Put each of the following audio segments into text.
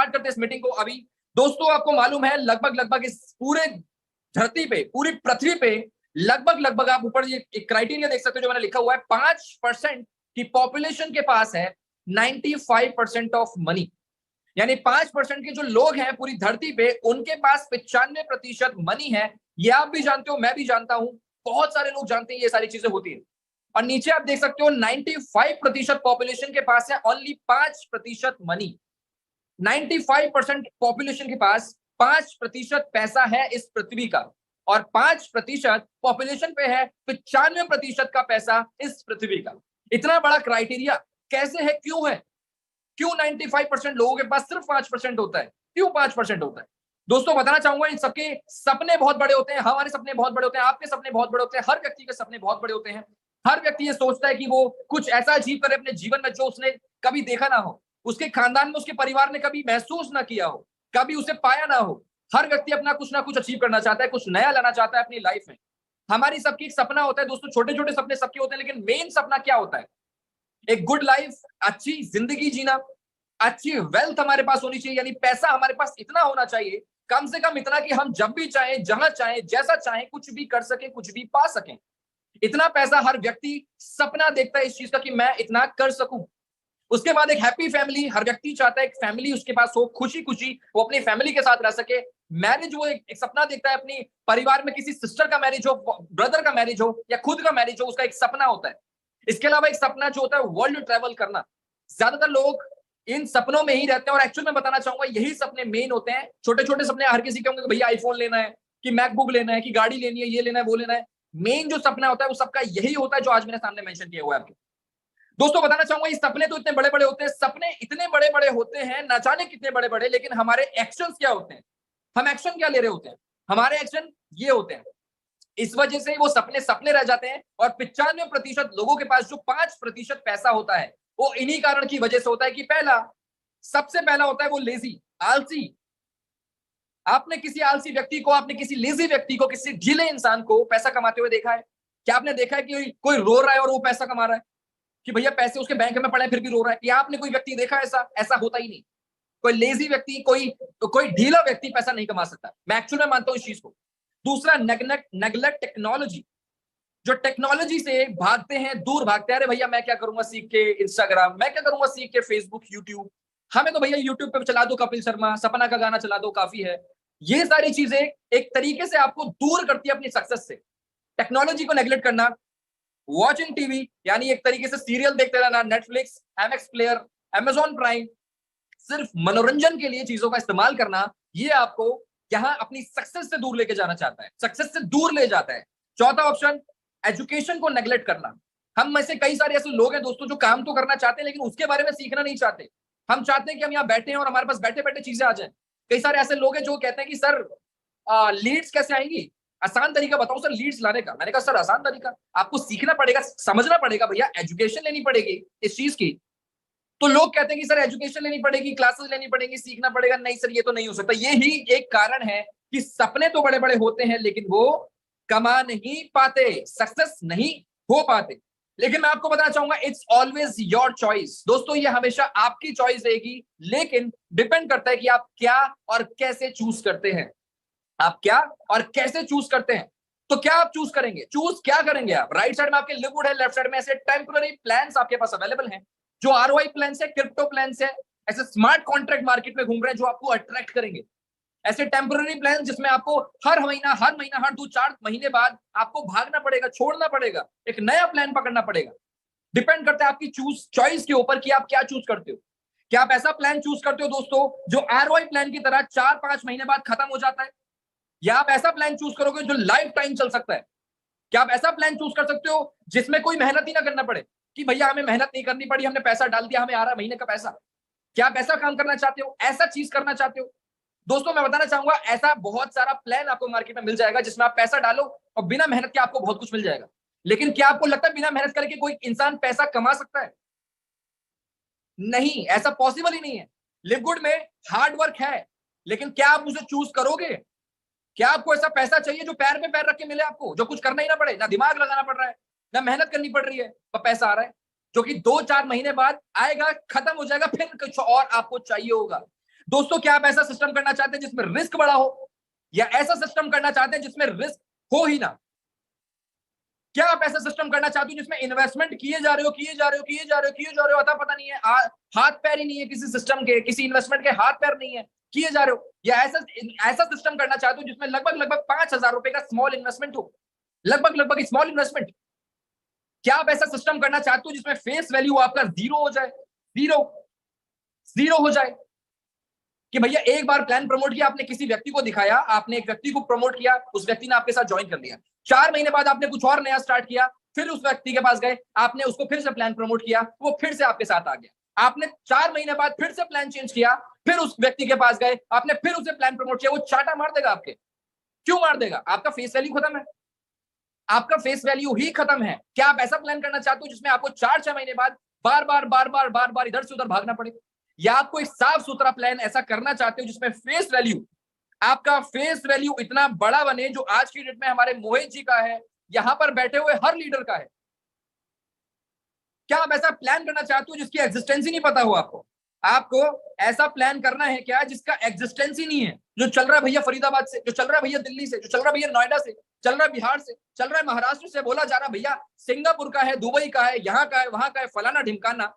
Start करते हैं इस मीटिंग को अभी। दोस्तों आपको मालूम है लगभग इस पूरे धरती पे, पूरी पृथ्वी पे लगभग आप ऊपर ये एक क्राइटेरिया देख सकते हो जो मैंने लिखा हुआ है, 5% की पॉपुलेशन के पास है 95% ऑफ मनी। यानी 5% के जो लोग हैं पूरी धरती पे, उनके पास 95% मनी है। ये आप भी जानते हो, मैं भी जानता हूं, बहुत सारे लोग जानते हैं ये सारी चीजें होती है। और नीचे आप देख सकते हो 95% पॉपुलेशन के पास है ओनली 5% मनी। 95% पॉपुलेशन के पास 5% पैसा है इस पृथ्वी का, और 5% पॉपुलेशन पे है 95% का पैसा इस पृथ्वी का। इतना बड़ा क्राइटेरिया कैसे है, क्यों है? क्यों 95% लोगों के पास सिर्फ 5% होता है? क्यों 5% होता है? दोस्तों बताना चाहूंगा, इन सबके सपने बहुत बड़े होते हैं, हमारे सपने बहुत बड़े होते हैं, आपके सपने बहुत बड़े होते हैं, हर व्यक्ति के सपने बहुत बड़े होते हैं। हर व्यक्ति ये सोचता है कि वो कुछ ऐसा अचीव करे अपने जीवन में जो उसने कभी देखा ना हो, उसके खानदान में, उसके परिवार ने कभी महसूस ना किया हो, कभी उसे पाया ना हो। हर व्यक्ति अपना कुछ ना कुछ अचीव करना चाहता है, कुछ नया लाना चाहता है अपनी लाइफ में। हमारी सबकी एक सपना होता है दोस्तों, छोटे छोटे सपने सबके होते हैं, लेकिन मेन सपना क्या होता है? एक गुड लाइफ, अच्छी जिंदगी जीना, अच्छी वेल्थ हमारे पास होनी चाहिए, यानी पैसा हमारे पास इतना होना चाहिए, कम से कम इतना कि हम जब भी चाहें, जहां चाहें, जैसा चाहें, कुछ भी कर सकें, कुछ भी पा सकें। इतना पैसा हर व्यक्ति सपना देखता है इस चीज का कि मैं इतना कर सकूं। उसके बाद एक हैप्पी फैमिली, हर व्यक्ति चाहता है एक फैमिली उसके पास हो, खुशी खुशी वो अपनी फैमिली के साथ रह सके। मैरिज, वो एक सपना देखता है अपनी परिवार में किसी सिस्टर का मैरिज हो, ब्रदर का मैरिज हो, या खुद का मैरिज हो, उसका एक सपना होता है। इसके अलावा एक सपना जो होता है वर्ल्ड ट्रैवल करना। ज्यादातर लोग इन सपनों में ही रहते हैं, और एक्चुअल में बताना चाहूंगा यही सपने मेन होते हैं। छोटे छोटे सपने हर किसी के होंगे कि भैया आईफोन लेना है, कि मैकबुक लेना है, कि गाड़ी लेनी है, ये लेना है, वो लेना है। मेन जो सपना होता है वो सबका यही होता है जो आज मेरे सामने मेंशन किया हुआ है आपके। दोस्तों बताना चाहूंगा, ये सपने तो इतने बड़े बड़े होते हैं, सपने इतने बड़े बड़े होते हैं, ना जाने कितने बड़े बड़े, लेकिन हमारे एक्शंस क्या होते हैं? हम एक्शन क्या ले रहे होते हैं? हमारे एक्शन ये होते हैं। इस वजह से वो सपने सपने रह जाते हैं, और 95% लोगों के पास जो 5% पैसा होता है, वो इन्हीं कारण की वजह से होता है कि पहला, सबसे पहला होता है वो लेजी, आलसी। आपने किसी आलसी व्यक्ति को, आपने किसी लेजी व्यक्ति को, किसी ढीले इंसान को पैसा कमाते हुए देखा है? क्या आपने देखा है कि कोई रो रहा है और वो पैसा कमा रहा है, कि भैया पैसे उसके बैंक में पड़े हैं फिर भी रो रहा है? क्या आपने कोई व्यक्ति देखा? ऐसा ऐसा होता ही नहीं। कोई लेजी व्यक्ति, कोई ढीला व्यक्ति पैसा नहीं कमा सकता। मैं एक्चुअली मानता हूं इस चीज को। दूसरा, नेगलेक्ट टेक्नोलॉजी। जो टेक्नोलॉजी से भागते हैं, दूर भागते हैं, अरे भैया मैं क्या करूंगा सीख के इंस्टाग्राम, मैं क्या करूंगा सीख के फेसबुक, यूट्यूब, हमें तो भैया यूट्यूब पे चला दो कपिल शर्मा, सपना का गाना चला दो, काफी है। ये सारी चीजें एक तरीके से आपको दूर करती है अपनी सक्सेस से। टेक्नोलॉजी को नेगलेक्ट करना, वॉचिंग टीवी, यानी एक तरीके से सीरियल देखते रहना, Netflix, MX player, Amazon prime, सिर्फ मनोरंजन के लिए चीजों का इस्तेमाल करना, ये आपको यहां अपनी सक्सेस से दूर लेके जाना चाहता है, सक्सेस से दूर ले जाता है। चौथा ऑप्शन, एजुकेशन को नेगलेक्ट करना। हम में से कई सारे ऐसे लोग हैं दोस्तों जो काम तो करना चाहते हैं, लेकिन उसके बारे में सीखना नहीं चाहते। हम चाहते हैं कि हम यहाँ बैठे हैं और हमारे पास बैठे बैठे चीजें आ जाए। कई सारे ऐसे लोग हैं जो कहते हैं कि सर लीड्स कैसे आएंगी, आसान तरीका बताओ सर लीड्स लाने का। मैंने कहा सर आसान तरीका, आपको सीखना पड़ेगा, समझना पड़ेगा भैया, एजुकेशन लेनी पड़ेगी इस चीज की। तो लोग कहते हैं कि सर एजुकेशन लेनी पड़ेगी, क्लासेस लेनी पड़ेगी, सीखना पड़ेगा। नहीं सर, ये तो नहीं हो सकता। यही एक कारण है कि सपने तो बड़े बड़े होते हैं, लेकिन वो कमा नहीं पाते, सक्सेस नहीं हो पाते। लेकिन मैं आपको बताना चाहूंगा, इट्स ऑलवेज योर चॉइस। दोस्तों ये हमेशा आपकी चॉइस रहेगी, लेकिन डिपेंड करता है कि आप क्या और कैसे चूज करते हैं। आप क्या और कैसे चूज करते हैं। तो क्या आप चूज करेंगे, चूज क्या करेंगे आप? राइट साइड में आपके लिववुड है, लेफ्ट साइड में ऐसे टेम्पररी प्लान्स आपके पास अवेलेबल हैं, जो आरओआई प्लान्स है, क्रिप्टो प्लान्स है, ऐसे स्मार्ट कॉन्ट्रैक्ट मार्केट में घूम रहे हैं जो आपको अट्रैक्ट करेंगे। ऐसे टेम्पररी प्लान जिसमें आपको हर महीना हर 2-4 महीने बाद आपको भागना पड़ेगा, छोड़ना पड़ेगा, एक नया प्लान पकड़ना पड़ेगा। डिपेंड करता है आपकी चॉइस के ऊपर कि आप क्या चूज करते हो। क्या आप ऐसा प्लान चूज करते हो दोस्तों जो आरओआई प्लान की तरह 4-5 महीने बाद खत्म हो जाता है, या आप ऐसा प्लान चूज करोगे जो लाइफ टाइम चल सकता है? क्या आप ऐसा प्लान चूज कर सकते हो जिसमें कोई मेहनत ही ना करना पड़े, कि भैया हमें मेहनत नहीं करनी पड़ी, हमने पैसा डाल दिया, हमें आ रहा महीने का पैसा? क्या आप ऐसा काम करना चाहते हो, ऐसा चीज करना चाहते हो? दोस्तों मैं बताना चाहूंगा, ऐसा बहुत सारा प्लान आपको मार्केट में मिल जाएगा जिसमें आप पैसा डालो और बिना मेहनत के आपको बहुत कुछ मिल जाएगा। लेकिन क्या आपको लगता है बिना मेहनत करके कोई इंसान पैसा कमा सकता है? नहीं, ऐसा पॉसिबल ही नहीं है। लिव गुड में हार्ड वर्क है, लेकिन क्या आप उसे चूज करोगे? क्या आपको ऐसा पैसा चाहिए जो पैर पे पैर रख के मिले आपको, जो कुछ करना ही ना पड़े, ना दिमाग लगाना पड़ रहा है, ना मेहनत करनी पड़ रही है, पर पैसा आ रहा है जो कि 2-4 महीने बाद आएगा, खत्म हो जाएगा, फिर कुछ और आपको चाहिए होगा? दोस्तों क्या आप ऐसा सिस्टम करना चाहते हैं जिसमें रिस्क बड़ा हो, या ऐसा सिस्टम करना चाहते हैं जिसमें रिस्क हो ही ना? क्या आप ऐसा सिस्टम करना चाहते हो जिसमें इन्वेस्टमेंट किए जा रहे हो, अता पता नहीं है, हाथ पैर ही नहीं है किसी सिस्टम के, किसी इन्वेस्टमेंट के हाथ पैर नहीं है, किए जा रहे हो? या ऐसा ऐसा सिस्टम करना चाहते हो जिसमें लगभग लगभग 5,000 रुपए का स्मॉल इन्वेस्टमेंट हो, लगभग लगभग स्मॉल इन्वेस्टमेंट? क्या आप ऐसा सिस्टम करना चाहते हो जिसमें फेस वैल्यू आपका जीरो हो जाए, जीरो जीरो हो जाए, कि भैया एक बार प्लान प्रमोट किया आपने, किसी व्यक्ति को दिखाया, आपने एक व्यक्ति को प्रमोट किया, उस व्यक्ति ने आपके साथ ज्वाइन कर लिया, 4 महीने बाद आपने कुछ और नया स्टार्ट किया, फिर उस व्यक्ति के पास गए, आपने उसको फिर से प्लान प्रमोट किया, वो फिर से आपके साथ आ गया, आपने 4 महीने बाद फिर से प्लान चेंज किया, फिर उस व्यक्ति के पास गए, आपने फिर उसे प्लान प्रमोट किया, वो चाटा मार देगा आपके। क्यों मार देगा? आपका फेस वैल्यू खत्म है, आपका फेस वैल्यू ही खत्म है। क्या आप ऐसा प्लान करना चाहते हो जिसमें आपको 4-6 महीने बाद बार बार इधर से उधर भागना पड़े? या आपको एक साफ सुथरा प्लान ऐसा करना चाहते हो जिसमें फेस वैल्यू, आपका फेस वैल्यू इतना बड़ा बने जो आज की डेट में हमारे मोहित जी का है, यहां पर बैठे हुए हर लीडर का है? क्या आप ऐसा प्लान करना चाहते हो जिसकी एग्जिस्टेंस ही नहीं पता हो आपको? आपको ऐसा प्लान करना है क्या जिसका एग्जिस्टेंस ही नहीं है, जो चल रहा है भैया फरीदाबाद से, जो चल रहा है भैया दिल्ली से, जो चल रहा है भैया नोएडा से, चल रहा है बिहार से, चल रहा है महाराष्ट्र से, बोला जा रहा है भैया सिंगापुर का है, दुबई का है, यहाँ का है, वहां का है, फलाना ढिमकाना?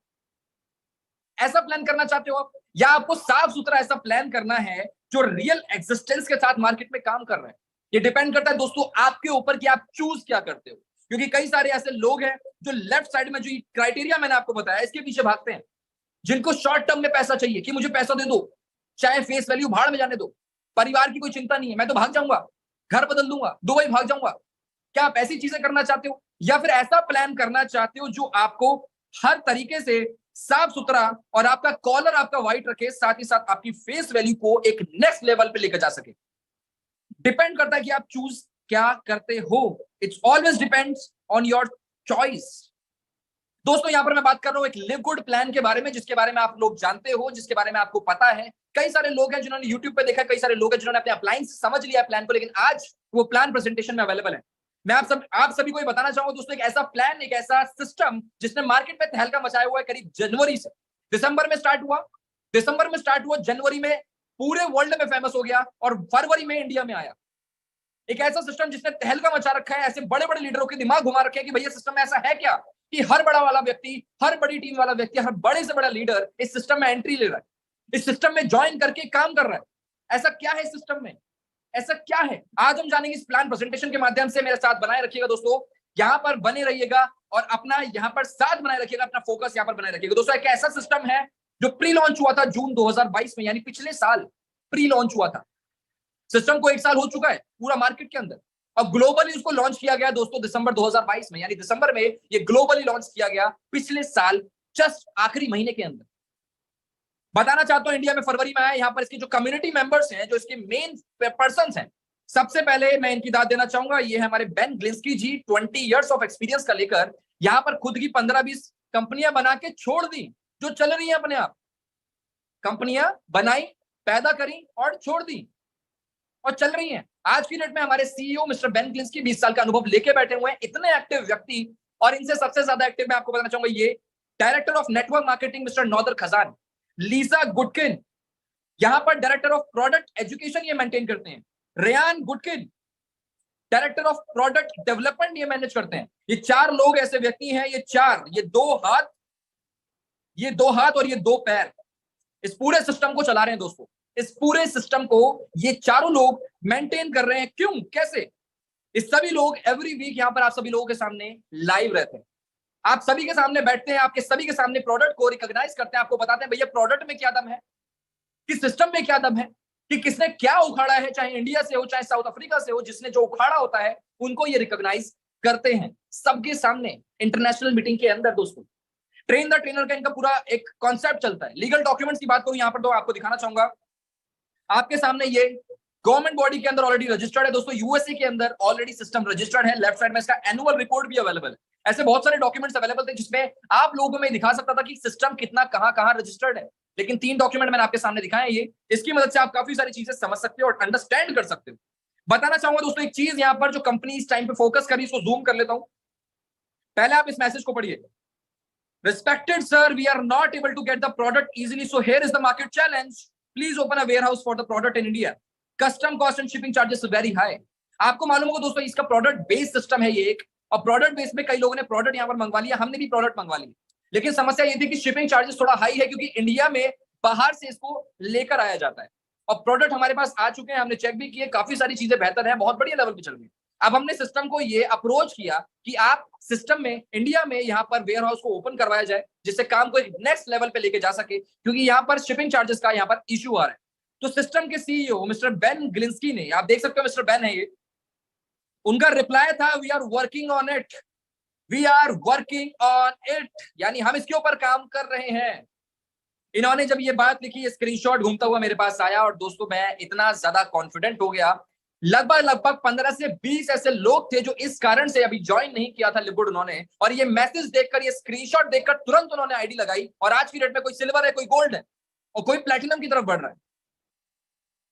ऐसा प्लान करना चाहते हो आप? या आपको साफ सुथरा ऐसा प्लान करना है जो रियल एग्जिस्टेंस के साथ मार्केट में काम कर रहे हैं? ये डिपेंड करता है दोस्तों आपके ऊपर कि आप चूज क्या करते हो, क्योंकि कई सारे ऐसे लोग हैं जो लेफ्ट साइड में जो क्राइटेरिया मैंने आपको बताया इसके पीछे भागते हैं, जिनको शॉर्ट टर्म में पैसा चाहिए कि मुझे पैसा दे दो, चाहे फेस वैल्यू भाड़ में जाने दो, परिवार की कोई चिंता नहीं है, मैं तो भाग जाऊंगा, घर बदल दूंगा, दुबई भाग जाऊंगा। क्या आप ऐसी चीजें करना चाहते हो, या फिर ऐसा प्लान करना चाहते हो जो आपको हर तरीके से साफ सुथरा और आपका कॉलर आपका व्हाइट रखे, साथ ही साथ आपकी फेस वैल्यू को एक नेक्स्ट लेवल पे लेकर जा सके? डिपेंड करता है कि आप चूज क्या करते हो। It's always depends on your choice. दोस्तों यहां पर मैं बात कर रहा हूं एक लिव गुड प्लान के बारे में, जिसके बारे में आप लोग जानते हो, जिसके बारे में आपको पता है। कई सारे लोग हैं जिन्होंने यूट्यूब पे देखा, कई सारे लोग हैं जिन्होंने अपने अप्लायंस समझ लिया प्लान को, लेकिन आज वो प्लान प्रेजेंटेशन में अवेलेबल है। मैं आप सभी को ये बताना चाहूंगा दोस्तों, एक ऐसा प्लान, एक ऐसा सिस्टम जिसने मार्केट में तहलका मचाया हुआ है करीब जनवरी से। दिसंबर में स्टार्ट हुआ, जनवरी में पूरे वर्ल्ड में फेमस हो गया और फरवरी में इंडिया में आया। एक ऐसा सिस्टम जिसने तहलका मचा रखा है, ऐसे बड़े बड़े लीडरों के दिमाग घुमा रखे हैं कि भैया सिस्टम में ऐसा है क्या कि हर बड़ा वाला व्यक्ति, हर बड़ी टीम वाला व्यक्ति, हर बड़े से बड़ा लीडर इस सिस्टम में एंट्री ले रहा है, इस सिस्टम में ज्वाइन करके काम कर रहा है। ऐसा क्या है सिस्टम में, ऐसा क्या है? आज हम जानेंगे इस प्लान प्रेजेंटेशन के माध्यम से। मेरे साथ बनाए रखिएगा दोस्तों, यहां पर बने रहिएगा और अपना यहां पर साथ बनाए रखिएगा, अपना फोकस यहां पर बनाए रखिएगा। दोस्तों एक ऐसा सिस्टम है जो प्री लॉन्च हुआ था जून 2022 में, यानी पिछले साल प्री लॉन्च हुआ था। सिस्टम को 1 साल हो चुका है पूरा मार्केट के अंदर, और ग्लोबली उसको लॉन्च किया गया दोस्तों दिसंबर 2022 में, यानी दिसंबर में ये ग्लोबली लॉन्च किया गया पिछले साल जस्ट आखिरी महीने के अंदर। बताना चाहता हूं इंडिया में फरवरी में आया। यहाँ पर इसके जो कम्युनिटी मेंबर्स हैं, जो इसके मेन पर्संस हैं, सबसे पहले मैं इनकी दाद देना चाहूंगा, ये है हमारे Ben Glinsky ji. 20 years of experience का लेकर यहाँ पर खुद की 15-20 कंपनियां बना के छोड़ दी, जो चल रही है अपने आप। कंपनियां बनाई, पैदा करी और छोड़ दी और चल रही हैं। आज की डेट में हमारे सीईओ मिस्टर बेन ग्लिंस्की 20 साल का अनुभव लेके बैठे हुए हैं, इतने एक्टिव व्यक्ति। और इनसे सबसे ज्यादा एक्टिव मैं आपको बताना चाहूंगा, ये director of network marketing mister नौदर खजान, लीसा गुडकिन, यहां पर डायरेक्टर ऑफ प्रोडक्ट एजुकेशन ये मेंटेन करते हैं। Ryan Goodkin, director of product development ये मैनेज करते हैं। ये 4 लोग ऐसे व्यक्ति हैं, ये 2 हाथ और ये 2 पैर इस पूरे सिस्टम को चला रहे हैं दोस्तों। इस पूरे सिस्टम को ये चारों लोग मेंटेन कर रहे हैं। क्यों, कैसे? इस सभी लोग एवरी वीक यहां पर आप सभी लोगों के सामने लाइव रहते हैं, आप सभी के सामने बैठते हैं, आपके सभी के सामने प्रोडक्ट को रिकॉग्नाइज करते हैं, आपको बताते हैं भैया प्रोडक्ट में क्या दम है, कि सिस्टम में क्या दम है, कि किसने क्या उखाड़ा है, चाहे इंडिया से हो चाहे साउथ अफ्रीका से हो, जिसने जो उखाड़ा होता है उनको ये रिकॉग्नाइज करते हैं सबके सामने इंटरनेशनल मीटिंग के अंदर। दोस्तों ट्रेन द ट्रेनर का इनका पूरा एक कॉन्सेप्ट चलता है। लीगल डॉक्यूमेंट्स की बात करूं यहां पर, तो आपको दिखाना चाहूंगा आपके सामने, ये गवर्नमेंट बॉडी के अंदर ऑलरेडी रजिस्टर्ड है दोस्तों। यूएसए के अंदर ऑलरेडी सिस्टम रजिस्टर्ड है। लेफ्ट साइड में इसका एनुअल रिपोर्ट भी अवेलेबल है। ऐसे बहुत सारे डॉक्यूमेंट्स अवेलेबल थे जिसमें आप लोगों को मैं दिखा सकता था कि सिस्टम कितना कहां रजिस्टर्ड है, लेकिन 3 डॉक्यूमेंट मैंने आपके सामने दिखाए हैं। ये इसकी मदद से आप काफी सारी चीजें समझ सकते हो और अंडरस्टैंड कर सकते हो। बताना चाहूंगा दोस्तों एक चीज यहां पर, जो कंपनी इस टाइम पे फोकस करी, इसको जूम कर लेता हूं। पहले आप इस मैसेज को पढ़िए। Respected sir, we are not able to get the product easily, so here is the market challenge. Please open a warehouse for the product in India, custom cost and shipping charges very high. आपको मालूम होगा दोस्तों इसका product based system है ये एक, और product base में कई लोगों ने प्रोडक्ट यहाँ पर मंगवा लिया, हमने भी प्रोडक्ट मंगवा लिया, लेकिन समस्या ये थी कि शिपिंग चार्जेस थोड़ा हाई है क्योंकि इंडिया में बाहर से इसको लेकर आया जाता है, और प्रोडक्ट हमारे पास आ चुके हैं, हमने चेक भी किए, काफी सारी चीजें बेहतर है, बहुत बढ़िया लेवल पे चल रही है। अब हमने सिस्टम को ये अप्रोच किया कि आप सिस्टम में इंडिया में यहाँ पर वेयर हाउस को ओपन करवाया जाए, जिससे काम को एक नेक्स्ट लेवल पे लेके जा सके, क्योंकि यहाँ पर शिपिंग चार्जेस का यहाँ पर इश्यू आ रहा है। तो सिस्टम के सीईओ मिस्टर बेन ग्लिंस्की ने, आप देख सकते हो मिस्टर बेन है ये, उनका रिप्लाई था we are working on it, we are working on it, यानी हम इसके ऊपर काम कर रहे हैं। इन्होंने जब ये बात लिखी, ये स्क्रीनशॉट घूमता हुआ मेरे पास आया, और दोस्तों मैं इतना ज्यादा कॉन्फिडेंट हो गया, लगभग 15 से 20 ऐसे लोग थे जो इस कारण से अभी ज्वाइन नहीं किया था लिववुड उन्होंने, और ये मैसेज देखकर, ये स्क्रीनशॉट देखकर तुरंत उन्होंने आईडी लगाई, और आज की डेट में कोई सिल्वर है, कोई गोल्ड है, और कोई प्लैटिनम की तरफ बढ़ रहा है।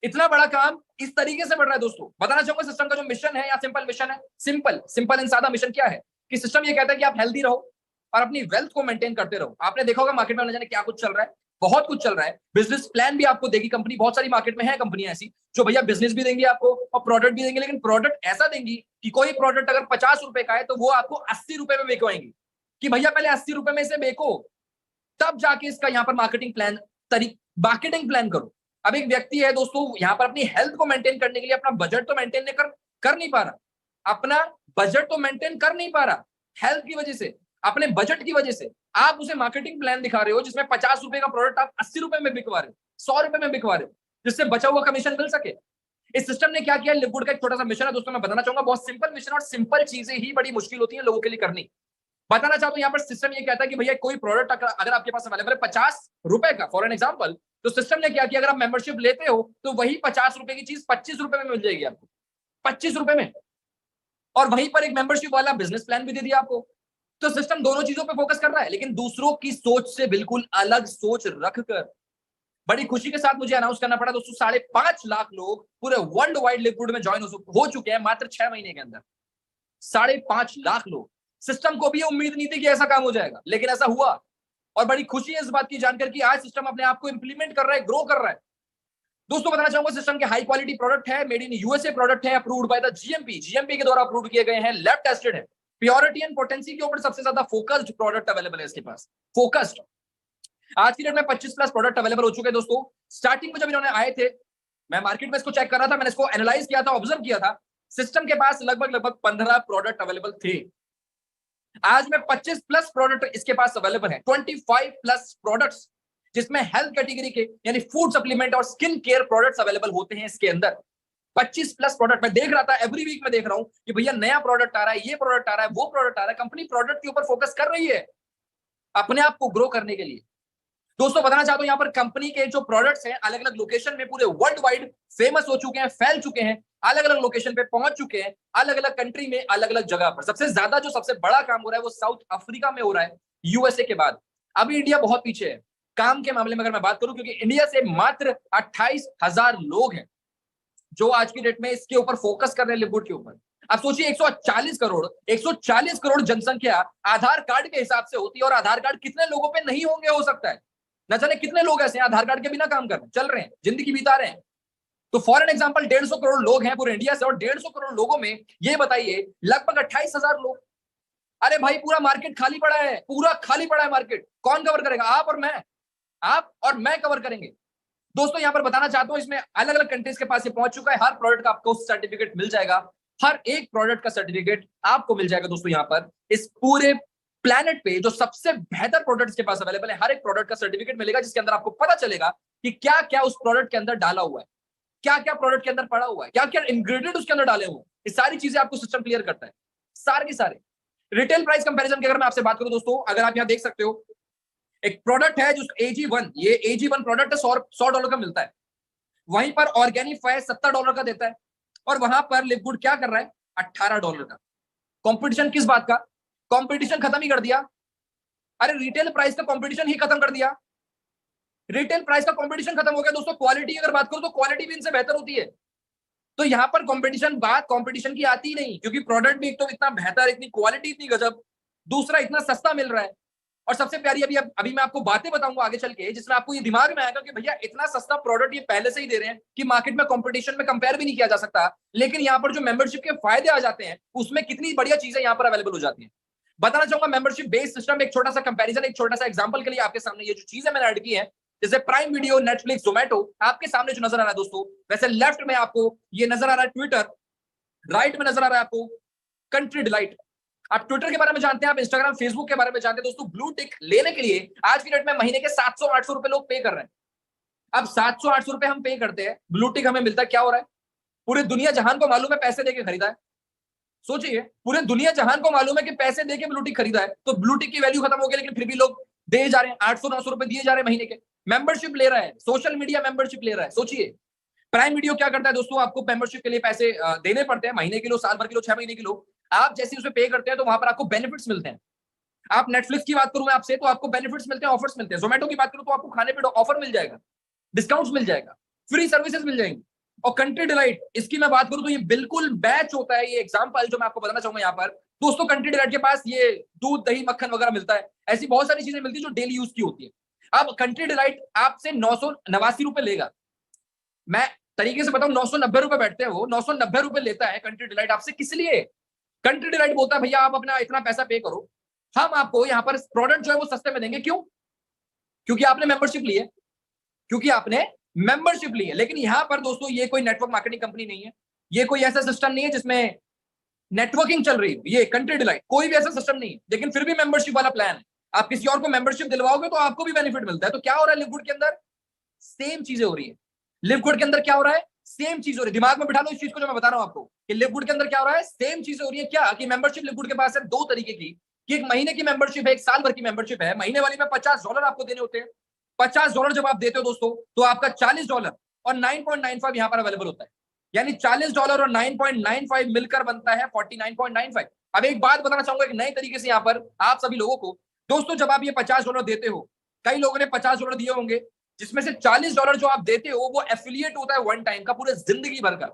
इतना बड़ा काम इस तरीके से बढ़ रहा है। दोस्तों बताना चाहूंगा सिस्टम का जो मिशन है, या सिंपल मिशन है, सिंपल एंड सादा मिशन क्या है कि सिस्टम ये कहता है कि आप हेल्दी रहो और अपनी वेल्थ को मेंटेन करते रहो। आपने देखा होगा मार्केट में न जाने क्या कुछ चल रहा है, बहुत कुछ चल रहा है, बिजनेस प्लान भी आपको देगी कंपनी, बहुत सारी मार्केट में है कंपनियां ऐसी जो भैया बिजनेस भी देंगी आपको और प्रोडक्ट भी देंगे, लेकिन प्रोडक्ट ऐसा देंगी कि कोई प्रोडक्ट अगर 50 रुपए का है तो वो आपको 80 रुपए में बेचवाएंगी, कि भैया पहले 80 रुपए में इसे बेचो, तब जाके इसका यहाँ पर मार्केटिंग प्लान करो। अब एक व्यक्ति है दोस्तों, यहाँ पर अपनी हेल्थ को मेंटेन करने के लिए अपना बजट तो मेंटेन कर नहीं पा रहा, अपना बजट तो मेंटेन कर नहीं पा रहा, हेल्थ की वजह से, अपने बजट की वजह से आप उसे मार्केटिंग प्लान दिखा रहे हो जिसमें 50 रुपए का प्रोडक्ट आप 80 रुपए में बिकवा रहे हो, 100 रुपए में बिकवा रहे हो, जिससे बचा हुआ कमीशन मिल सके। इस सिस्टम ने क्या किया, लिववुड का एक छोटा सा मिशन है दोस्तों, मैं बताना चाहूंगा, बहुत सिंपल मिशन, और सिंपल चीजें ही बड़ी मुश्किल होती है लोगों के लिए करनी। बताना चाहता हूं यहाँ पर सिस्टम ये कहता है कि भैया कोई प्रोडक्ट अगर आपके पास अवेलेबल है 50 रुपए का, फॉर एन एग्जांपल, तो सिस्टम ने क्या किया, अगर आप मेंबरशिप लेते हो तो वही 50 रुपए की चीज 25 रुपए में मिल जाएगी आपको, 25 रुपए में, और वहीं पर एक मेंबरशिप वाला बिजनेस प्लान भी दे दिया आपको। तो सिस्टम दोनों चीजों पे फोकस कर रहा है, लेकिन दूसरों की सोच से बिल्कुल अलग सोच रखकर। बड़ी खुशी के साथ मुझे अनाउंस करना पड़ा दोस्तों, 5.5 लाख लोग पूरे वर्ल्ड वाइड लिववुड में ज्वाइन हो चुके हैं मात्र 6 महीने के अंदर। 5.5 लाख लोग। सिस्टम को भी उम्मीद नहीं थी कि ऐसा काम हो जाएगा, लेकिन ऐसा हुआ, और बड़ी खुशी है इस बात की जानकर कि आज सिस्टम अपने आप को इंप्लीमेंट कर रहा है, ग्रो कर रहा है। दोस्तों बताना चाहूंगा सिस्टम के हाई क्वालिटी प्रोडक्ट है, मेड इन यूएसए प्रोडक्ट है, अप्रूव्ड बाय द जीएमपी के द्वारा अप्रूव किए गए हैं, लैब टेस्टेड है, प्योरिटी एंड पोटेंसी के ऊपर सबसे ज्यादा फोकस्ड प्रोडक्ट अवेलेबल है इसके पास, फोकस्ड। आज की डेट में 25 प्लस प्रोडक्ट अवेलेबल हो चुके हैं दोस्तों। स्टार्टिंग में जब इन्होंने आए थे, मैं मार्केट में इसको चेक कर रहा था, मैंने इसको एनालाइज किया था, ऑब्जर्व किया था, सिस्टम के पास लगभग 15 प्रोडक्ट अवेलेबल थे। आज में 25 प्लस प्रोडक्ट इसके पास अवेलेबल है, 25 प्लस प्रोडक्ट्स, जिसमें हेल्थ कैटेगरी के यानी फूड सप्लीमेंट और स्किन केयर प्रोडक्ट्स अवेलेबल होते हैं इसके अंदर। 25 प्लस प्रोडक्ट मैं देख रहा था, एवरी वीक में देख रहा हूं कि भैया नया प्रोडक्ट आ रहा है, ये प्रोडक्ट आ रहा है, वो प्रोडक्ट आ रहा है। कंपनी प्रोडक्ट के ऊपर फोकस कर रही है अपने आप को ग्रो करने के लिए। दोस्तों बताना चाहता हूं यहाँ पर कंपनी के जो प्रोडक्ट्स हैं अलग अलग लोकेशन में पूरे वर्ल्ड वाइड फेमस हो चुके हैं, फैल चुके हैं, अलग अलग लोकेशन पे पहुंच चुके हैं, अलग अलग कंट्री में, अलग अलग जगह पर। सबसे ज्यादा जो सबसे बड़ा काम हो रहा है वो साउथ अफ्रीका में हो रहा है, यूएसए के बाद। अभी इंडिया बहुत पीछे है काम के मामले में अगर मैं बात करूं, क्योंकि इंडिया से मात्र 28,000 लोग हैं जो आज की डेट में इसके ऊपर फोकस कर रहे हैं, लिववुड के ऊपर। अब सोचिए 140 करोड़ जनसंख्या आधार कार्ड के हिसाब से होती है, और आधार कार्ड कितने लोगों पे नहीं होंगे, हो सकता है न जाने कितने लोग ऐसे हैं आधार कार्ड के बिना काम कर रहे हैं, चल रहे हैं, जिंदगी बिता रहे हैं। तो फॉर एन एग्जांपल 150 करोड़ लोग हैं पूरे इंडिया से, और 150 करोड़ लोगों में ये बताइए लगभग 28,000 लोग। अरे भाई पूरा मार्केट खाली पड़ा है, पूरा खाली पड़ा है मार्केट, कौन कवर करेगा? आप और मैं कवर करेंगे। दोस्तों यहाँ पर बताना चाहता हूं, इसमें अलग अलग कंट्रीज के पास ये पहुंच चुका है। हर प्रोडक्ट का आपको सर्टिफिकेट मिल जाएगा, हर एक प्रोडक्ट का सर्टिफिकेट आपको मिल जाएगा दोस्तों। यहाँ पर इस पूरे प्लैनेट पे जो सबसे बेहतर प्रोडक्ट के पास अवेलेबल है, हर एक प्रोडक्ट का सर्टिफिकेट मिलेगा, जिसके अंदर आपको पता चलेगा कि क्या क्या उस प्रोडक्ट के अंदर डाला हुआ है, क्या क्या प्रोडक्ट के अंदर पड़ा हुआ है, क्या क्या इंग्रेडिएंट उसके अंदर डाले हुए हैं। ये सारी चीजें आपको सिस्टम क्लियर करता है, सारे के सारे। रिटेल प्राइस कंपैरिजन की अगर मैं आपसे बात करूं दोस्तों, अगर आप यहाँ देख सकते हो, एक प्रोडक्ट है जो AG1, ये AG1 प्रोडक्ट है, $100 का मिलता है। वहीं पर ऑर्गेनिफाई $70 का देता है, और वहां पर लिववुड क्या कर रहा है, $18 का। कंपटीशन किस बात का? कंपटीशन खत्म ही कर दिया। अरे रिटेल प्राइस का कंपटीशन ही खत्म कर दिया, रिटेल प्राइस का कंपटीशन खत्म हो गया दोस्तों। क्वालिटी अगर बात करो तो क्वालिटी भी इनसे बेहतर होती है। तो यहां पर कंपटीशन की आती ही नहीं, क्योंकि प्रोडक्ट भी एक तो इतना बेहतर, इतनी क्वालिटी इतनी गजब, दूसरा इतना सस्ता मिल रहा है, और सबसे प्यारी अभी मैं आपको बातें बताऊंगा आगे चल के, जिसमें आपको ये दिमाग में आएगा कि भैया इतना सस्ता प्रोडक्ट ये पहले से ही दे रहे हैं कि मार्केट में कंपटीशन में कंपेयर भी नहीं किया जा सकता, लेकिन यहाँ पर जो मेंबरशिप के फायदे आ जाते हैं उसमें कितनी बढ़िया चीजें यहाँ पर अवेलेबल हो जाती है। बताना चाहूंगा मेंबरशिप बेस्ड सिस्टम, एक छोटा सा कंपैरिजन, एक छोटा सा एग्जांपल के लिए आपके सामने ये जो चीजें मैंने ऐड की है, जैसे प्राइम वीडियो, नेटफ्लिक्स, जोमेटो, आपके सामने जो नजर आ रहा है दोस्तों, वैसे लेफ्ट में आपको ये नजर आ रहा है ट्विटर, राइट में नजर आ रहा है आपको कंट्री डिलाइट। आप ट्विटर के बारे में जानते हैं, आप इंस्टाग्राम, फेसबुक के बारे में जानते हैं दोस्तों। ब्लू टिक लेने के लिए आज की डेट में महीने के 700-800 रुपए लोग पे कर रहे हैं। अब 700-800 रुपए हम पे करते हैं, ब्लू टिक हमें मिलता है, क्या हो रहा है? पूरे दुनिया जहान को मालूम है पैसे देके खरीदा है। सोचिए, पूरे दुनिया जहान को मालूम है कि पैसे देके ब्लू टिक खरीदा है, तो ब्लू टिक की वैल्यू खत्म हो गई, लेकिन फिर भी लोग दे जा रहे हैं, 800-900 रुपए दिए जा रहे हैं महीने के। मेंबरशिप ले रहा है, सोशल मीडिया मेंबरशिप ले रहा है। सोचिए, प्राइम वीडियो क्या करता है दोस्तों, आपको मेंबरशिप के लिए पैसे देने पड़ते हैं, महीने के लो, साल भर के लो, 6 महीने के लो। आप जैसे उसमें पे करते हैं तो वहां पर आपको बेनिफिट्स मिलते हैं। आप नेटफ्लिक्स की बात करूं मैं आपसे, तो आपको बेनिफिट्स मिलते हैं, ऑफर्स मिलते हैं। जोमेटो की बात करूं तो आपको खाने पे ऑफर मिल जाएगा, डिस्काउंट्स मिल जाएगा, फ्री सर्विसेज मिल जाएंगी। और कंट्री डिलाइट, इसकी मैं बात करूं तो ये बिल्कुल बैच होता है। ये एग्जांपल जो मैं आपको बताना चाहूंगा यहाँ पर दोस्तों, कंट्री डिलाइट के पास ये दूध, दही, मक्खन वगैरह मिलता है। ऐसी बहुत सारी चीजें मिलती है जो डेली यूज की होती है। अब कंट्री डिलाइट आपसे 989 रुपए लेगा। मैं तरीके से बताऊं, 990 रुपए बैठते हैं वो, 990 रुपए लेता है कंट्री डिलाइट आपसे। किस लिए? कंट्री डिलाइट बोलता है भैया आप अपना इतना पैसा पे करो, हम आपको यहाँ पर प्रोडक्ट जो है वो सस्ते में देंगे। क्यों? क्योंकि आपने मेंबरशिप ली है, क्योंकि आपने मेंबरशिप ली है। लेकिन यहां पर दोस्तों ये कोई नेटवर्क मार्केटिंग कंपनी नहीं है, ये कोई ऐसा सिस्टम नहीं है जिसमें नेटवर्किंग चल रही है। ये कंट्री डिलाइट कोई भी ऐसा सिस्टम नहीं है, लेकिन फिर भी मेंबरशिप वाला प्लान है। आप किसी और को मेंबरशिप दिलवाओगे तो आपको भी बेनिफिट मिलता है। तो क्या हो रहा है लिवगुड के अंदर? सेम चीजें हो रही है। लिवगुड के अंदर क्या हो रहा है? सेम चीज हो रही है। दिमाग में बिठा लो इस चीज को जो मैं बता रहा हूं आपको, कि लिवगुड के अंदर क्या हो रहा है? सेम चीजें हो रही है। क्या कि मेंबरशिप लिवगुड के पास है दो तरीके की, कि एक महीने की मेंबरशिप है, एक साल भर की मेंबरशिप है। महीने वाली में $50 आपको देने होते हैं। $50 जब आप देते हो दोस्तों, तो आपका $40 और 9.95 यहां पर अवेलेबल होता है। यानी $40 और 9.95 मिलकर बनता है 49.95। अब एक बात बताना चाहूंगा एक नए तरीके से यहां पर आप सभी लोगों को दोस्तों, जब आप ये $50 देते हो, कई लोगों ने $50 दिए होंगे, जिसमें से $40 जो आप देते हो वो एफिलिएट होता है वन टाइम का, पूरे जिंदगी भर का।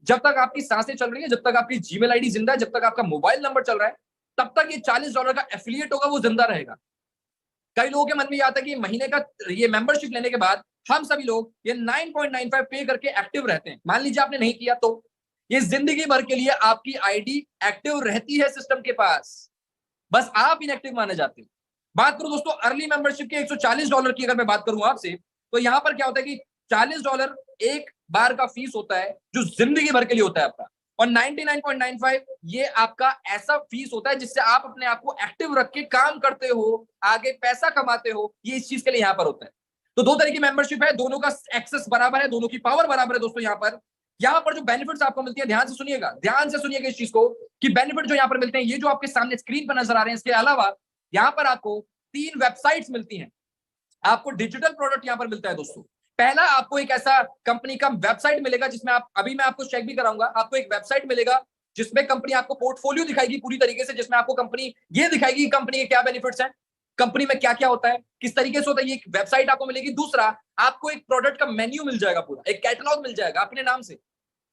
जब तक आपकी सांसें चल रही है, जब तक आपकी जीमेल आईडी जिंदा है, जब तक आपका मोबाइल नंबर चल रहा है, तब तक ये $40 का एफिलिएट होगा, वो जिंदा रहेगा। कई लोगों के मन में ये आता है कि महीने का ये मेंबरशिप लेने के बाद हम सभी लोग ये 9.95 पे करके एक्टिव रहते हैं। मान लीजिए आपने नहीं किया, तो ये जिंदगी भर के लिए आपकी आईडी एक्टिव रहती है सिस्टम के पास, बस आप इनएक्टिव माने जाते हैं। बात करूं दोस्तों अर्ली मेंबरशिप के $140 की, अगर मैं बात करूं आपसे, तो यहां पर क्या होता है कि $40 एक बार का फीस होता है जो जिंदगी भर के लिए होता है आपका, और 99.95 ये आपका ऐसा फीस होता है जिससे आप अपने आप को एक्टिव रख के काम करते हो, आगे पैसा कमाते हो। ये इस चीज के लिए यहां पर होता है। तो दो तरह की मेंबरशिप है, दोनों का एक्सेस बराबर है, दोनों की पावर बराबर है दोस्तों। यहां पर जो बेनिफिट्स आपको मिलती है, ध्यान से सुनिएगा, ध्यान से सुनिएगा इस चीज को, कि बेनिफिट जो यहां पर मिलते हैं, ये जो आपके सामने स्क्रीन पर नजर आ रहे हैं, इसके अलावा यहां पर आपको 3 वेबसाइट्स मिलती हैं। आपको डिजिटल प्रोडक्ट यहां पर मिलता है दोस्तों। पहला, आपको एक ऐसा कंपनी का वेबसाइट मिलेगा जिसमें आप, अभी मैं आपको चेक भी कराऊंगा, आपको एक वेबसाइट मिलेगा जिसमें कंपनी आपको पोर्टफोलियो दिखाएगी पूरी तरीके से, जिसमें आपको कंपनी ये दिखाएगी कि कंपनी के क्या बेनिफिट्स हैं, कंपनी में क्या क्या होता है, किस तरीके से होता है, ये वेबसाइट आपको मिलेगी। दूसरा, आपको एक प्रोडक्ट का मेन्यू मिल जाएगा, पूरा एक कैटलॉग मिल जाएगा अपने नाम से,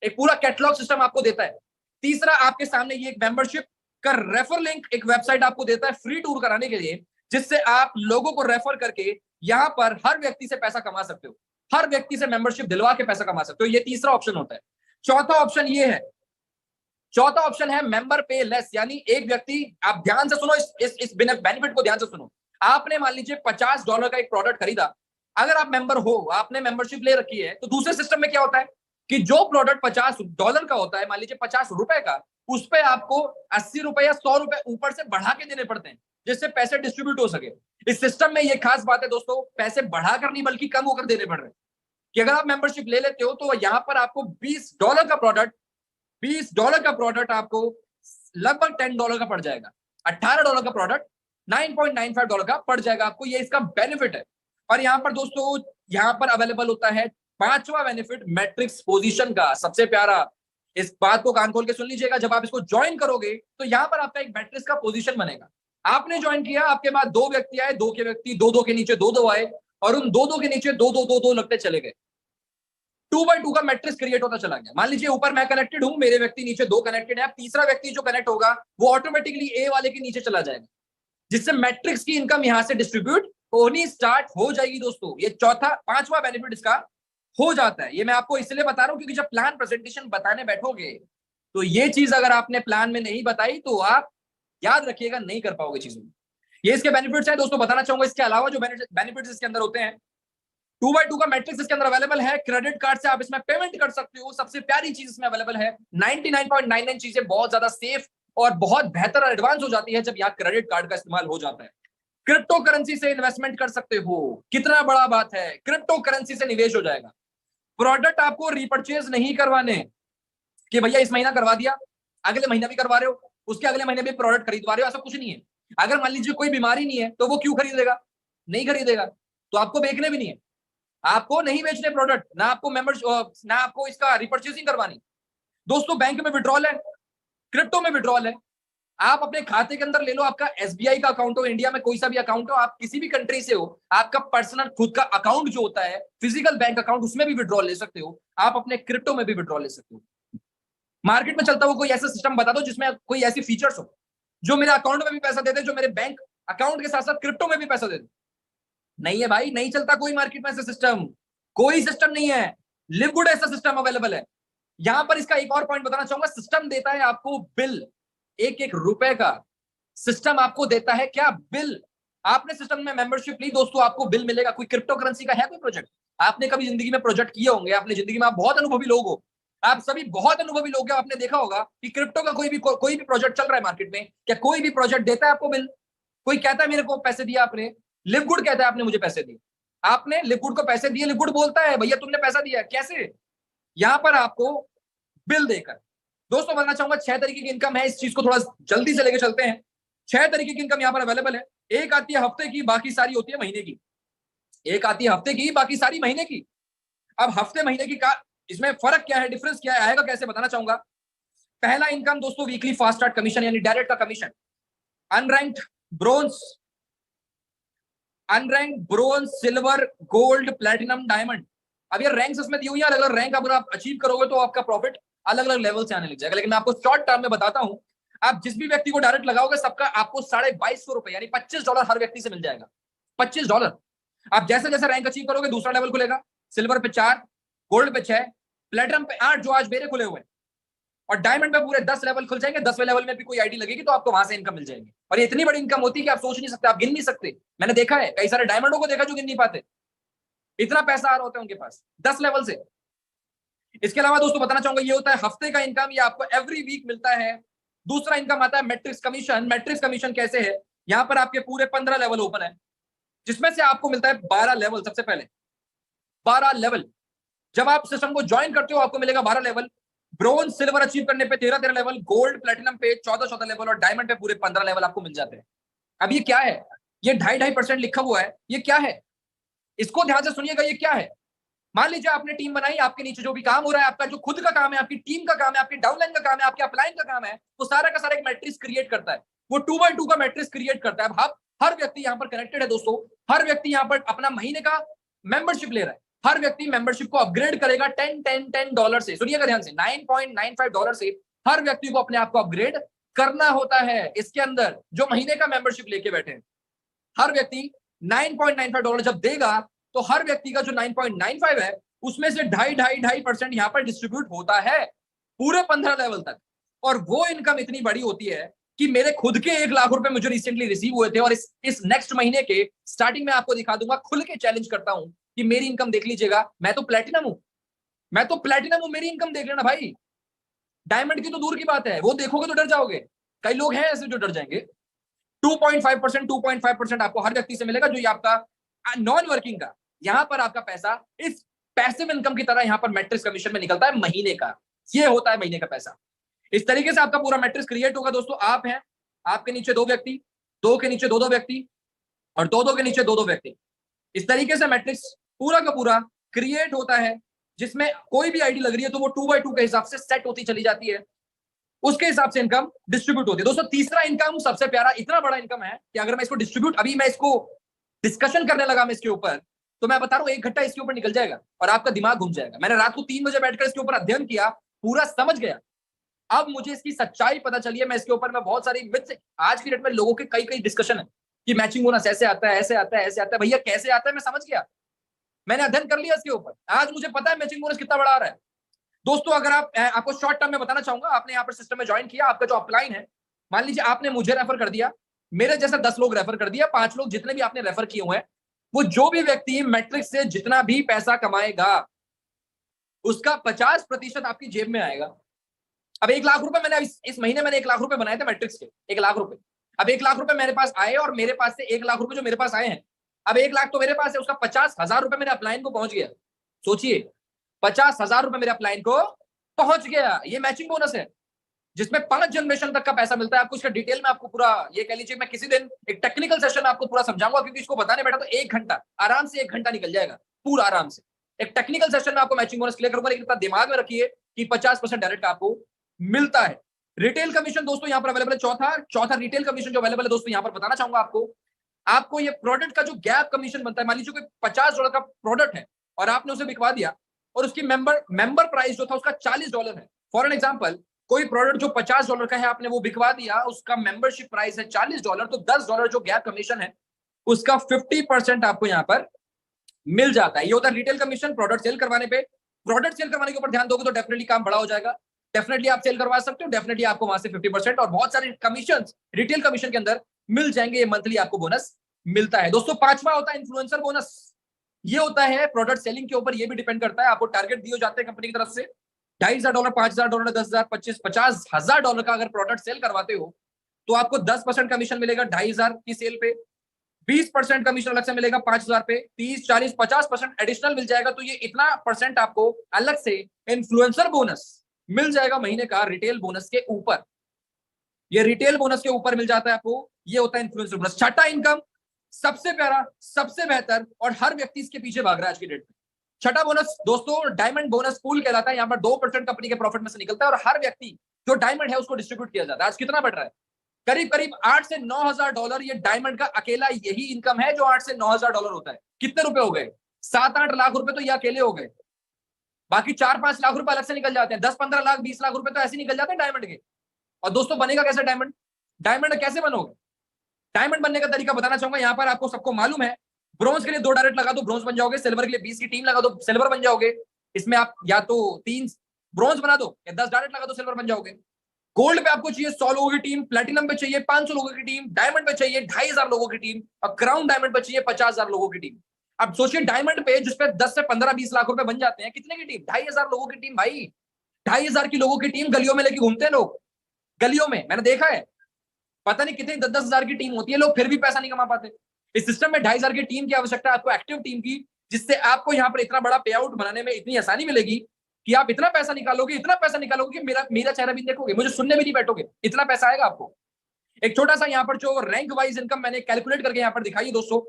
एक पूरा कैटलॉग सिस्टम आपको देता है। तीसरा, आपके सामने ये एक मेंबरशिप का रेफर लिंक एक वेबसाइट आपको देता है फ्री टूर कराने के लिए, जिससे आप लोगों को रेफर करके यहां पर हर व्यक्ति से पैसा कमा सकते हो, हर व्यक्ति से मेंबरशिप दिलवा के पैसा कमा सकते हो। ये तीसरा ऑप्शन होता है। चौथा ऑप्शन ये है, चौथा ऑप्शन है मेंबर पे लेस, यानी एक व्यक्ति, आप ध्यान से सुनो, इस बेनिफिट को ध्यान से सुनो। आपने मान लीजिए $50 का एक प्रोडक्ट खरीदा, अगर आप मेंबर हो, आपने मेंबरशिप ले रखी है, तो दूसरे सिस्टम में क्या होता है कि जो प्रोडक्ट $50 का होता है, मान लीजिए ₹50 का, उस पर आपको ₹80 या ₹100 ऊपर से बढ़ा के देने पड़ते हैं, जिससे पैसे डिस्ट्रीब्यूट हो सके। इस सिस्टम में ये खास बात है दोस्तों, पैसे बढ़ाकर नहीं बल्कि कम होकर देने पड़ रहे हैं। कि अगर आप मेंबरशिप ले लेते हो तो यहां पर आपको $20 का प्रोडक्ट आपको लगभग $10 का पड़ जाएगा। $18 का प्रोडक्ट $9.95 का पड़ जाएगा आपको। ये इसका बेनिफिट है। और यहां पर दोस्तों, यहां पर अवेलेबल होता है पांचवा बेनिफिट, मैट्रिक्स पोजीशन का, सबसे प्यारा। इस बात को कान खोल के सुन लीजिएगा, जब आप इसको ज्वाइन करोगे तो यहां पर आपका एक मैट्रिक्स का पोजीशन बनेगा। आपने ज्वाइन किया, आपके बाद 2 व्यक्ति आए, 2 के व्यक्ति 2-2 के नीचे 2-2 आए, और उन 2-2 के नीचे 2-2 लगते चले गए। 2x2 का मैट्रिक्स क्रिएट होता चला गया। मान लीजिए ऊपर मैं कनेक्टेड हूं, मेरे व्यक्ति नीचे 2 कनेक्टेड है, अब तीसरा व्यक्ति जो कनेक्ट होगा वो ऑटोमेटिकली ए वाले के नीचे चला जाएगा। जिससे मैट्रिक्स की इनकम यहां से डिस्ट्रीब्यूट होनी स्टार्ट हो जाएगी दोस्तों। ये चौथा पांचवा बेनिफिट इसका हो जाता है। ये मैं आपको इसलिए बता रहा हूं क्योंकि जब प्लान प्रेजेंटेशन बताने बैठोगे तो ये चीज अगर आपने प्लान में नहीं बताई तो आप याद रखिएगा नहीं कर पाओगे चीजों। ये इसके बेनिफिट्स हैं दोस्तों, बताना चाहूंगा। इसके अलावा जो बेनिफिट्स इसके अंदर होते हैं, 2x2 का मैट्रिक्स इसके अंदर अवेलेबल है। क्रेडिट कार्ड से आप इसमें पेमेंट कर सकते हो। सबसे प्यारी चीज इसमें अवेलेबल है, 99.99 चीजें बहुत ज्यादा सेफ और बहुत बेहतर और एडवांस हो जाती है जब यहाँ क्रेडिट कार्ड का इस्तेमाल हो जाता है। क्रिप्टो करेंसी से इन्वेस्टमेंट कर सकते हो, कितना बड़ा बात है, क्रिप्टो करेंसी से निवेश हो जाएगा। प्रोडक्ट आपको रिपर्चेज नहीं करवाने कि भैया इस महीना करवा दिया, अगले महीना भी करवा रहे हो, उसके अगले महीने भी प्रोडक्ट खरीदवा रहे हो, ऐसा कुछ नहीं है। अगर मान लीजिए कोई बीमारी नहीं है तो वो क्यों खरीदेगा, नहीं खरीदेगा। तो आपको बेचने भी नहीं है, आपको नहीं बेचने प्रोडक्ट, ना आपको ना आपको इसका रिपर्चेसिंग करवानी। दोस्तों बैंक में विड्रॉल है, क्रिप्टो में विड्रॉल है। आप अपने खाते के अंदर ले लो, आपका एसबीआई का अकाउंट हो, इंडिया में कोई सा भी अकाउंट हो, आप किसी भी कंट्री से हो, आपका पर्सनल खुद का अकाउंट जो होता है फिजिकल बैंक अकाउंट, उसमें भी विड्रॉल ले सकते हो। आप अपने क्रिप्टो में भी विड्रॉल ले सकते हो। मार्केट में चलता हुआ कोई ऐसा सिस्टम बता दो जिसमें कोई ऐसी फीचर्स हो जो मेरे अकाउंट में भी पैसा दे दे, जो मेरे बैंक अकाउंट के साथ साथ क्रिप्टो में भी पैसा दे दे। नहीं है भाई, नहीं चलता कोई मार्केट में ऐसा सिस्टम, कोई सिस्टम नहीं है। लिवगुड ऐसा सिस्टम अवेलेबल है। यहां पर इसका एक और पॉइंट बताना चाहूंगा, सिस्टम देता है आपको बिल, एक एक रुपए का सिस्टम आपको देता है। क्या बिल, आपने सिस्टम में मेंबरशिप ली दोस्तों, आपको बिल मिलेगा। कोई क्रिप्टो करेंसी का है कोई प्रोजेक्ट, आपने कभी जिंदगी में प्रोजेक्ट किए होंगे, आपने जिंदगी में, आप बहुत अनुभवी लोग हो, आप सभी बहुत अनुभवी लोग हैं, आपने देखा होगा कि क्रिप्टो का कोई भी प्रोजेक्ट चल रहा है मार्केट में, क्या कोई भी प्रोजेक्ट देता है आपको बिल? कोई कहता है मेरे को पैसे दिया आपने, लिवगुड कहता है आपने मुझे पैसे दिए, आपने लिवगुड को पैसे दिए, लिवगुड बोलता है भैया तुमने पैसा दिया, कैसे? यहां पर आपको बिल देकर। दोस्तों बताना चाहूंगा 6 तरीके की इनकम है, इस चीज को थोड़ा जल्दी से लेके चलते हैं। 6 तरीके की इनकम यहां पर अवेलेबल है। एक आती है हफ्ते की, बाकी सारी होती है महीने की। एक आती है हफ्ते की, बाकी सारी महीने की। अब हफ्ते महीने की का इसमें फर्क क्या है, डिफरेंस क्या है, आएगा कैसे, बताना चाहूंगा। पहला इनकम दोस्तों वीकली फास्ट स्टार्ट कमीशन, यानी डायरेक्ट का commission. Unranked bronze, unrank bronze, silver, gold, platinum, diamond. अब ये रैंक्स इसमें दी हुई है, अलग अलग रैंक अगर आप अचीव करोगे तो आपका प्रॉफिट अलग अलग लेवल से आने लग जाएगा। लेकिन मैं आपको शॉर्ट टर्म में बताता हूं, आप जिस भी व्यक्ति को डायरेक्ट लगाओगे सबका आपको $2250 यानी $25 हर व्यक्ति से मिल जाएगा। $25। आप जैसे जैसे रैंक अचीव करोगे दूसरा लेवल खुलेगा, सिल्वर पे 4, गोल्ड पे 6, प्लेटिनम पे 8 जो आज मेरे खुले हुए हैं, और डायमंड पे पूरे 10 लेवल खुल जाएंगे। 10वें लेवल में भी कोई आईडी लगेगी तो आपको वहां से इनकम मिल जाएगी। और ये इतनी बड़ी इनकम होती है कि आप सोच नहीं सकते, आप गिन नहीं सकते। मैंने देखा है कई सारे डायमंडों को देखा जो गिन नहीं पाते, इतना पैसा आ रहा होता है उनके पास 10 लेवल से। इसके अलावा दोस्तों बताना चाहूंगा, ये होता है हफ्ते का इनकम, ये आपको एवरी वीक मिलता है। दूसरा इनकम आता है मैट्रिक्स कमीशन। मैट्रिक्स कमीशन कैसे है, यहाँ पर आपके पूरे 15 लेवल ओपन है, जिसमें से आपको मिलता है 12 लेवल। सबसे पहले 12 लेवल, जब आप सिस्टम को ज्वाइन करते हो आपको मिलेगा 12 लेवल। ब्रोंज सिल्वर अचीव करने पे 13 लेवल, गोल्ड प्लेटिनम पे 14 लेवल, और डायमंड पे पूरे 15 लेवल आपको मिल जाते हैं। अब ये क्या है, ये 2.5% लिखा हुआ है, ये क्या है, इसको ध्यान से सुनिएगा। ये क्या है, मान लीजिए आपने टीम बनाई, आपके नीचे जो भी काम हो रहा है, आपका जो खुद का काम है, आपकी टीम का काम है, आपकी डाउनलाइन का काम है, आपके अपलाइन का काम है, वो सारा का सारा एक मैट्रिक्स क्रिएट करता है। वो 2x2 का मैट्रिक्स क्रिएट करता है। अब हर व्यक्ति यहाँ पर कनेक्टेड है दोस्तों, हर व्यक्ति यहाँ पर अपना महीने का मेंबरशिप ले रहा है। हर व्यक्ति मेंबरशिप को अपग्रेड करेगा $10 से, सुनिएगा ध्यान से, $9.95 से हर व्यक्ति को अपने आप को अपग्रेड करना होता है। इसके अंदर जो महीने का मेंबरशिप लेके बैठे हैं, हर व्यक्ति $9.95 जब देगा तो हर व्यक्ति का जो 9.95 है उसमें से 2.5% यहाँ पर डिस्ट्रीब्यूट होता है पूरे 15 लेवल तक। और वो इनकम इतनी बड़ी होती है कि मेरे खुद के 1 लाख रुपए मुझे रिसेंटली रिसीव हुए थे, और इस नेक्स्ट महीने के स्टार्टिंग में आपको दिखा दूंगा। खुल के चैलेंज करता हूं कि मेरी इनकम देख लीजिएगा, मैं तो प्लेटिनम हूं, मैं तो प्लेटिनम हूं, मेरी इनकम देख लेना भाई। डायमंड की तो दूर की बात है, वो देखोगे तो डर जाओगे। कई लोग हैं ऐसे जो डर जाएंगे। 2.5% आपको हर व्यक्ति से मिलेगा, जो ये आपका नॉन वर्किंग का, यहां पर आपका पैसा इस पैसिव इनकम की तरह यहां पर मैट्रिक्स कमीशन में निकलता है महीने का। ये होता है महीने का पैसा। इस तरीके से आपका पूरा मैट्रिक्स क्रिएट होगा दोस्तों। आप हैं, आपके नीचे 2 व्यक्ति, 2 के नीचे 2 व्यक्ति, और 2 के नीचे 2 व्यक्ति। इस तरीके से मैट्रिक्स पूरा का पूरा क्रिएट होता है, जिसमें कोई भी आईडी लग रही है तो वो 2x2 के हिसाब से सेट होती चली जाती है, उसके हिसाब से इनकम डिस्ट्रीब्यूट होती है। दोस्तों तीसरा इनकम सबसे प्यारा, इतना बड़ा इनकम है कि अगर मैं इसको डिस्ट्रीब्यूट, अभी मैं इसको डिस्कशन करने लगा मैं इसके ऊपर, तो मैं बता रहा हूं 1 घंटा इसके ऊपर निकल जाएगा और आपका दिमाग घूम जाएगा। मैंने रात को 3 बजे बैठकर इसके ऊपर अध्ययन किया, पूरा समझ गया। अब मुझे इसकी सच्चाई पता चली है। मैं इसके ऊपर मैं बहुत सारी मिथ्स, आज की डेट में लोगों के कई डिस्कशन है कि मैचिंग बोनस ऐसे आता है, ऐसे आता है, ऐसे आता है। भैया कैसे आता है मैं समझ गया, मैंने अध्ययन कर लिया इसके ऊपर, आज मुझे पता है मैचिंग बोनस कितना बड़ा आ रहा है। दोस्तों अगर आपको शॉर्ट टर्म में बताना चाहूंगा, आपने यहाँ पर सिस्टम में ज्वाइन किया, आपका जो अपलाइन है, मान लीजिए आपने मुझे रेफर कर दिया, मेरे जैसे 10 लोग रेफर कर दिया, 5 लोग जितने भी आपने रेफर किए हुए हैं, वो जो भी व्यक्ति मैट्रिक्स से जितना भी पैसा कमाएगा उसका 50% आपकी जेब में आएगा। अब 1 लाख रुपए मैंने इस महीने मैंने 1 लाख रुपए बनाए थे मैट्रिक्स के, 1 लाख रुपए। अब 1 लाख रुपए मेरे पास आए और मेरे पास से 1 लाख रुपए जो मेरे पास आए हैं, अब 1 लाख तो मेरे पास है, उसका 50,000 रुपए मेरे अपलाइन को पहुंच गया। सोचिए 50,000 रुपए मेरे अपलाइन को पहुंच गया। ये मैचिंग बोनस है जिसमें 5 जनरेशन तक का पैसा मिलता है आपको। इसका डिटेल में आपको पूरा ये कह लीजिए, मैं किसी दिन एक टेक्निकल सेशन आपको पूरा समझाऊंगा, क्योंकि इसको बताने बैठा तो 1 घंटा आराम से 1 घंटा निकल जाएगा पूरा आराम से। एक टेक्निकल सेशन में आपको मैचिंग बोनस क्लियर करूंगा, लेकिन इतना दिमाग में रखिए कि 50% डायरेक्ट आपको मिलता है। रिटेल कमीशन दोस्तों यहाँ पर अवेलेबल है। चौथा रिटेल कमीशन जो अवेलेबल है दोस्तों, यहाँ पर बताना चाहूंगा आपको ये प्रोडक्ट का जो गैप कमीशन बनता है। मान लीजिए कोई $50 का प्रोडक्ट है और आपने उसे बिकवा दिया और उसकी मेंबर प्राइस जो था उसका $40 है। फॉर एन एग्जांपल, कोई प्रोडक्ट जो $50 का है आपने वो बिकवा दिया, उसका मेंबरशिप प्राइस है $40, तो $10 जो गैप कमीशन है उसका 50% आपको यहाँ पर मिल जाता है। ये होता है रिटेल कमीशन प्रोडक्ट सेल करवाने पे। प्रोडक्ट सेल करवाने के ऊपर ध्यान दोगे तो डेफिनेटली काम बड़ा हो जाएगा, डेफिनेटली आप सेल करवा सकते हो, डेफिनेटली आपको वहां से 50% और बहुत सारे कमीशन रिटेल कमीशन के अंदर मिल जाएंगे। ये मंथली आपको बोनस मिलता है। दोस्तों पांचवा होता है इन्फ्लुएंसर बोनस। ये होता है प्रोडक्ट सेलिंग के ऊपर, ये भी डिपेंड करता है, आपको टारगेट दिए जाते हैं कंपनी की तरफ से $2,500, $5,000, 10,000, 25, $50,000 का अगर प्रोडक्ट सेल करवाते हो तो आपको 10% कमीशन मिलेगा 2,500 की सेल पे, 20% कमीशन अलग से मिलेगा 5,000 पे, 30, 40, 50% एडिशनल मिल जाएगा। तो ये इतना परसेंट आपको अलग से इन्फ्लुएंसर बोनस मिल जाएगा महीने का रिटेल बोनस के ऊपर। ये रिटेल बोनस के ऊपर मिल जाता है आपको, ये होता है इन्फ्लुएंसर बोनस। छठा इनकम, सबसे प्यारा, सबसे बेहतर और हर व्यक्ति इसके पीछे भाग रहा है आज की डेट में। छठा बोनस दोस्तों डायमंड बोनस पूल कहलाता है। यहाँ पर 2% कंपनी के प्रॉफिट में से निकलता है और हर व्यक्ति जो डायमंड है उसको डिस्ट्रीब्यूट किया जाता है। आज कितना बढ़ रहा है? करीब करीब $8,000 से 9,000 डॉलर। ये डायमंड का अकेला यही इनकम है जो $8,000 से 9,000 डॉलर होता है। कितने रुपए हो गए? 7-8 लाख रुपए तो ये अकेले हो गए। बाकी 4-5 लाख रुपए अलग से निकल जाते हैं, 10-15 लाख 20 लाख रुपए तो ऐसे निकल जाते हैं डायमंड के। और दोस्तों बनेगा कैसे डायमंड? डायमंड कैसे बनोगे? डायमंड बनने का तरीका बताना चाहूंगा। यहाँ पर आपको सबको मालूम है, ब्रॉन्ज के लिए 2 डायरेक्ट लगा दो ब्रॉन्ज बन जाओगे, सिल्वर के लिए 20 की टीम लगा दो सिल्वर बन जाओगे। इसमें आप या तो 3 ब्रॉन्ज बना दो या 10 डायरेक्ट लगा दो सिल्वर बन जाओगे। गोल्ड पे आपको चाहिए 100 लोगों की टीम, प्लेटिनम पे चाहिए 500 लोगों की टीम, डायमंड पे चाहिए 2,500 लोगों की टीम और क्राउन डायमंड पे चाहिए 50,000 लोगों की टीम। अब सोचिए डायमंड पे जिसपे 10 से 15-20 लाख रुपए बन जाते हैं, कितने की टीम? 2,500 लोगों की टीम भाई। 2,500 की लोगों की टीम गलियों में लेके घूमते हैं लोग, गलियों में मैंने देखा है। पता नहीं कितनी 10-10 हजार की टीम होती है, लोग फिर भी पैसा नहीं कमा पाते। इस सिस्टम में 2,500 की टीम की आवश्यकता है आपको, एक्टिव टीम की, जिससे आपको यहाँ पर इतना बड़ा पे आउट बनाने में इतनी आसानी मिलेगी कि आप इतना पैसा निकालोगे, इतना पैसा निकालोगे कि मेरा चेहरा भी देखोगे, मुझे सुनने भी नहीं बैठोगे, इतना पैसा आएगा आपको। एक छोटा सा यहाँ पर जो रैंक वाइज इनकम मैंने कैलकुलेट करके यहाँ पर दिखाई दोस्तों,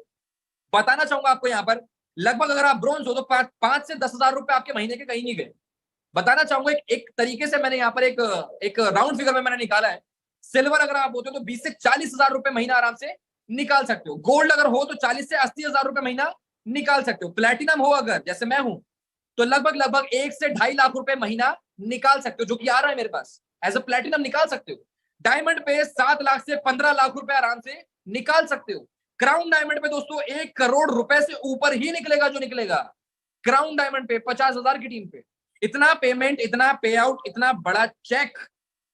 बताना चाहूंगा आपको। यहाँ पर लगभग अगर आप ब्रॉन्ज हो तो 5 से 10,000 रुपए आपके महीने के कहीं नहीं गए। बताना चाहूंगा एक तरीके से मैंने यहाँ पर एक राउंड फिगर में मैंने निकाला है। सिल्वर अगर आप होते हो तो 20 से 40,000 रुपए महीना आराम से निकाल सकते हो। गोल्ड अगर हो तो 40 से 80,000 रुपए महीना निकाल सकते हो। प्लेटिनम हो अगर जैसे मैं हूं तो लगभग 1 से 2.5 लाख रुपए महीना निकाल सकते हो, जो कि आ रहा है मेरे पास। एज अ प्लेटिनम निकाल सकते हो। डायमंड पे 7 लाख से 15 लाख रुपए आराम से निकाल सकते हो। क्राउन डायमंड पे दोस्तों 1 करोड़ रुपए से ऊपर ही निकलेगा जो निकलेगा। क्राउन डायमंड पे 50,000 की टीम पे इतना पेमेंट, इतना पे आउट, इतना बड़ा चेक।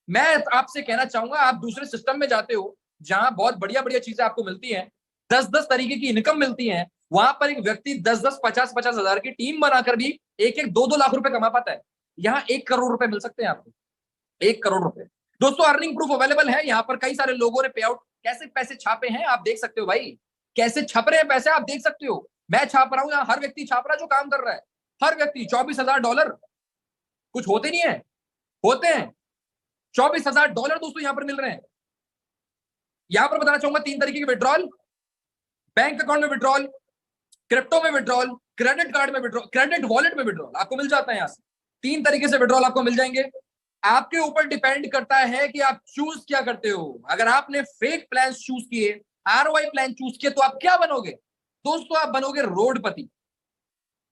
मैं आपसे कहना चाहूंगा, आप दूसरे सिस्टम में जाते हो जहां बहुत बढ़िया बढ़िया चीजें आपको मिलती हैं, 10-10 तरीके की इनकम मिलती है, वहां पर एक व्यक्ति 10-10, 50-50 हजार की टीम बनाकर भी 1-1, 2-2 लाख रुपए कमा पाता है। यहाँ 1 करोड़ रुपए मिल सकते हैं आपको, 1 करोड़ रुपए। दोस्तों अर्निंग प्रूफ अवेलेबल है। यहाँ पर कई सारे लोगों ने पे आउट कैसे पैसे छापे हैं आप देख सकते हो भाई, कैसे छप रहे हैं पैसे आप देख सकते हो। मैं छाप रहा हूं, यहाँ हर व्यक्ति छाप रहा है जो काम कर रहा है। हर व्यक्ति $24,000 कुछ होते नहीं है, होते हैं। $24,000 दोस्तों यहां पर मिल रहे हैं। यहां पर बताना चाहूंगा 3 तरीके के विड्रॉल, बैंक अकाउंट में विड्रॉल, क्रिप्टो में विड्रॉल, क्रेडिट कार्ड में विड्रॉल, क्रेडिट वॉलेट में विड्रॉल आपको मिल जाता है। यहां से 3 तरीके से विड्रॉल आपको मिल जाएंगे। आपके ऊपर डिपेंड करता है कि आप चूज क्या करते हो। अगर आपने फेक प्लान चूज किए, ROI प्लान चूज किए, तो आप क्या बनोगे दोस्तों? आप बनोगे रोडपति।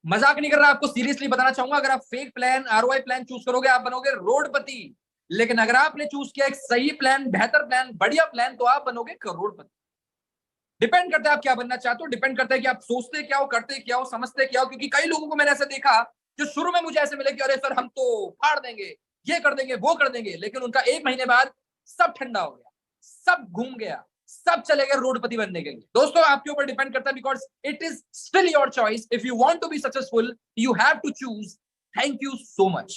मजाक नहीं कर रहा, आपको सीरियसली बताना चाहूंगा। अगर आप fake plan, ROI plan choose करोगे, आप बनोगे रोडपति। लेकिन अगर आपने चूज किया एक सही प्लान, बेहतर प्लान, बढ़िया प्लान, तो आप बनोगे करोड़पति। डिपेंड करता है आप क्या बनना चाहते हो, डिपेंड करता है कि आप सोचते क्या हो, करते क्या हो, समझते क्या हो। क्योंकि कई लोगों को मैंने ऐसे देखा जो शुरू में मुझे ऐसे मिले कि अरे सर हम तो फाड़ देंगे, ये कर देंगे, वो कर देंगे, लेकिन उनका 1 महीने बाद सब ठंडा हो गया, सब घूम गया, सब चले गए रोडपति बनने के लिए। दोस्तों आपके ऊपर डिपेंड करता है, because it is still your choice. If you want to be successful, you have to choose. Thank you so much.